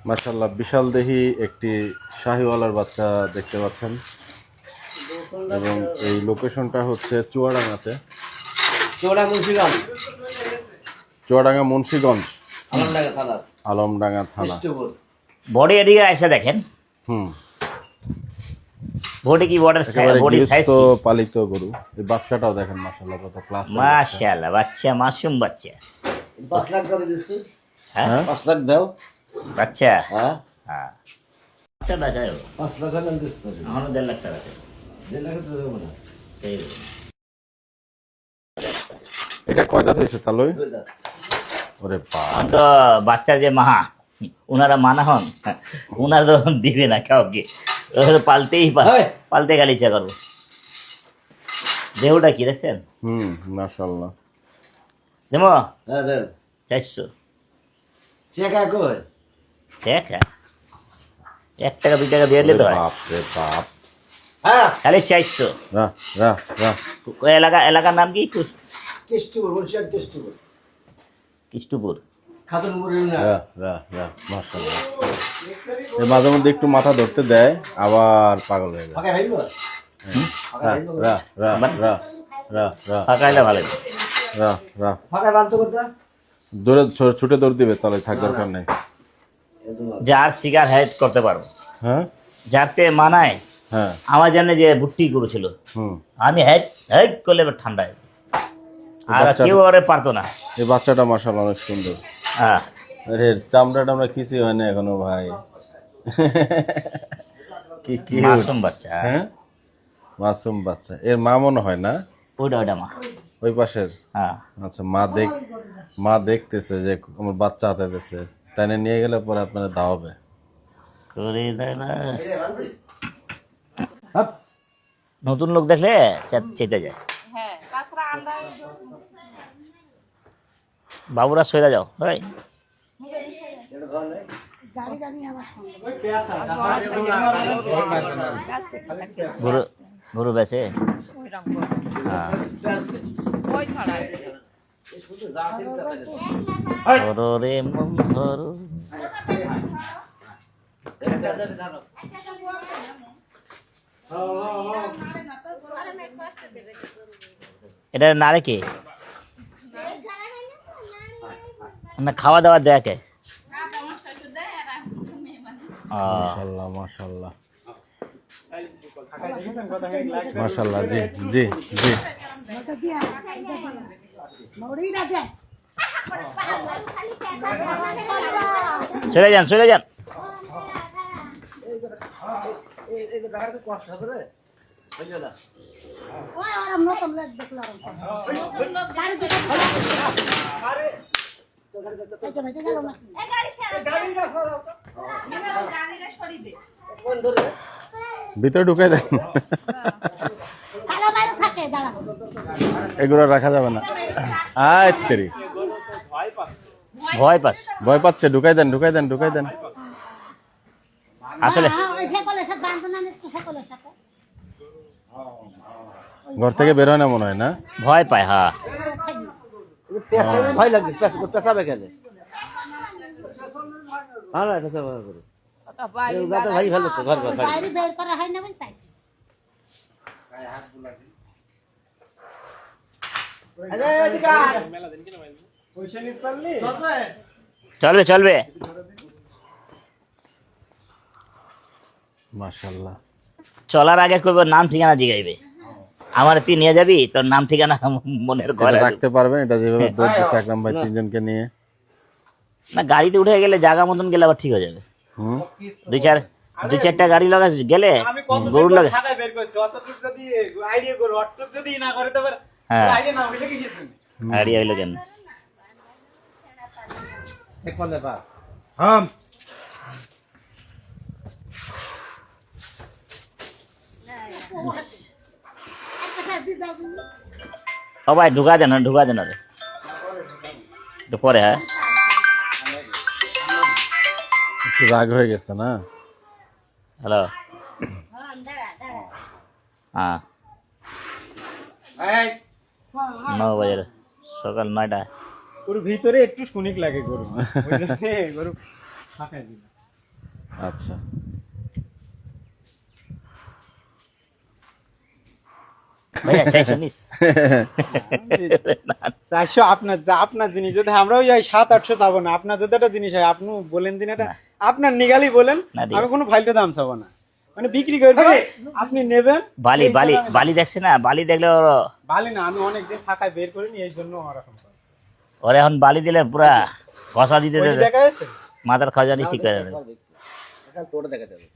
মাশাআল্লাহ বিশাল দেহি একটি শাহিওয়ালার বাচ্চা দেখতে পাচ্ছেন এবং এই লোকেশনটা হচ্ছে চুয়াডাঙ্গাতে, চুয়াডাঙ্গা মুন্সিগঞ্জ, আলমডাঙ্গা থানা। বডি এদিকে এসে দেখেন, বডি কি বডি সাইজ তো পালিত গরু। এই বাচ্চাটাও দেখেন মাশাআল্লাহ কত ক্লাস। মাশাআল্লাহ বাচ্চা মাসুম বাচ্চা। 5 লাখ করে দিছি। হ্যাঁ 5 লাখ দাও। বাচ্চা হ্যাঁ হ্যাঁ বাচ্চা বাজায় 5 লাখ হলে দিছি। আমার 1.5 লাখ টাকা। 1.5 লাখ তো দেব না। এই এটা কয় দাঁত হয়েছে তালই? ওরে বাপ, তো বাচ্চার যে মা ওনারা মানা হন, ওনারা তো দিবে না কাউকে, পালতেই পালতে গেলে ইচ্ছা করবো। দেহটা কি দেখছেন? মাশাআল্লাহ। দেবো হ্যাঁ দেন 400 চেকা কই? টাকা 1 টাকা 2 টাকা দিয়ে দিলে তো হয়। বাপ রে বাপ। হ্যাঁ খালি 400। রা রা রা ওই এলাকার নাম কি? কেষ্টপুর, বলছিলাম কেষ্টপুর। কৃষ্ণপুর খাতুনপুর না। রা রা রা মাশাআল্লাহ। এই মাঝে মধ্যে একটু মাথা ধরতে দেয় আবার পাগল হয়ে যায়। ফাঁকা ভাইবো? রা রা রা রা রা রা ফাঁকাইলে ভালো। রা রা ফাঁকা বান্ত করতে? দৌড়ে ছুটে দৌড় দিবে, তাহলে থাক দরকার নেই। যার শিকার হেড করতে পারবো, হ্যাঁ যাতে মানায়। হ্যাঁ আমার জন্য যে বুট্টি করেছিল, আমি হেড হেড করলে এবার ঠান্ডায়, আর কেউ আরে পারতো না। এই বাচ্চাটা মাশাআল্লাহ অনেক সুন্দর। হ্যাঁ আরে চামড়া টামড়া কিছুই হয় না এখনো ভাই। কি কি মাসুম বাচ্চা। হ্যাঁ মাসুম বাচ্চা। এর মা মনে হয় না? ওইটা মা ওই পাশের। হ্যাঁ আচ্ছা, মা দেখতেছে যে আমার বাচ্চা হাতে দিতেছে, টাইনে নিয়ে গেলে পরে আপনারা দাওয়াবে করে দেয় না। নতুন লোক দেখলে চেতে যায়। বাবুরা সইরা যাও ভাই। গরু বেছে রে মন ধরো। এটা নাড়ে কে না খাওয়া দাওয়া দেয় কে? মাশাআল্লাহ মাশাআল্লাহ মাশাআল্লাহ। জি জি জি চলে যান চলে যান। ভিতরে ঢুকাই দেন, এগুলো রাখা যাবে না। আয় তেরি ভয় পাচ্ছে, ঢুকাই দেন ঢুকাই দেন ঢুকাই দেন। আসলে ঘর থেকে বের হয় না মনে হয় না? ভয় পায়। হ্যাঁ ভয় লাগছে, পেছাবে কেন? হ্যাঁ না পেছাবে করো। ভাই ভালো তো ঘর ঘর বাইরে বের করা হয় না বল তাই। চলবে চলবে। মাশাআল্লাহ। চলার আগে কইবে নাম ঠিকানা জিগাইবে, আমার তুই নিয়ে যাবি, তোর নাম ঠিকানা মনের ঘরে রাখতে পারবেন? এটা যেভাবে দৌড় দিচ্ছে আকরাম ভাই তিনজনকে নিয়ে, না গাড়িতে উঠে গেলে জায়গা মতন গেলে আবার ঠিক হয়ে যাবে। দুই চারটা গাড়ি লাগা গেলে গরুর লাগে। হ্যাঁ আইডিয়া হইলো কেন? ও ভাই ঢুকা দেন রে একটু পরে। হ্যাঁ একটু রাগ হয়ে গেছে না? হ্যালো হ্যাঁ 9 বাজে, সকাল 9টা। গরু ভিতরে একটু শুনিক লাগে গরু ওই জন্য গরু ফাঁকাই দিল। আচ্ছা ভাইয়া চাই শুনিস 400 আপনার যা আপনার জিনিস যদি আমরাও যাই 700-800 যাবো না, আপনার যদি একটা জিনিস হয় আপনি বলেন দিন এটা আপনার নিগালি বলেন, না, ঠিক আমি আছে। কোনো ফাইলটা দাম চাবো না, মানে বিক্রি করবো আপনি নেবেন। বালি সেই বালি হিসাবে আমি- বালি দেখছে না, বালি দেখলে বালি না, আমি অনেকদিন ফাঁকায় বের করিনি এই জন্য ওরকম করছে। ওরা এখন বালি দিলে পুরা ঘষা দিতে ওই দেবে, দেখা যাচ্ছে মাথার খাজানি ঠিক করে দেবে। তোটা দেখা যাবে।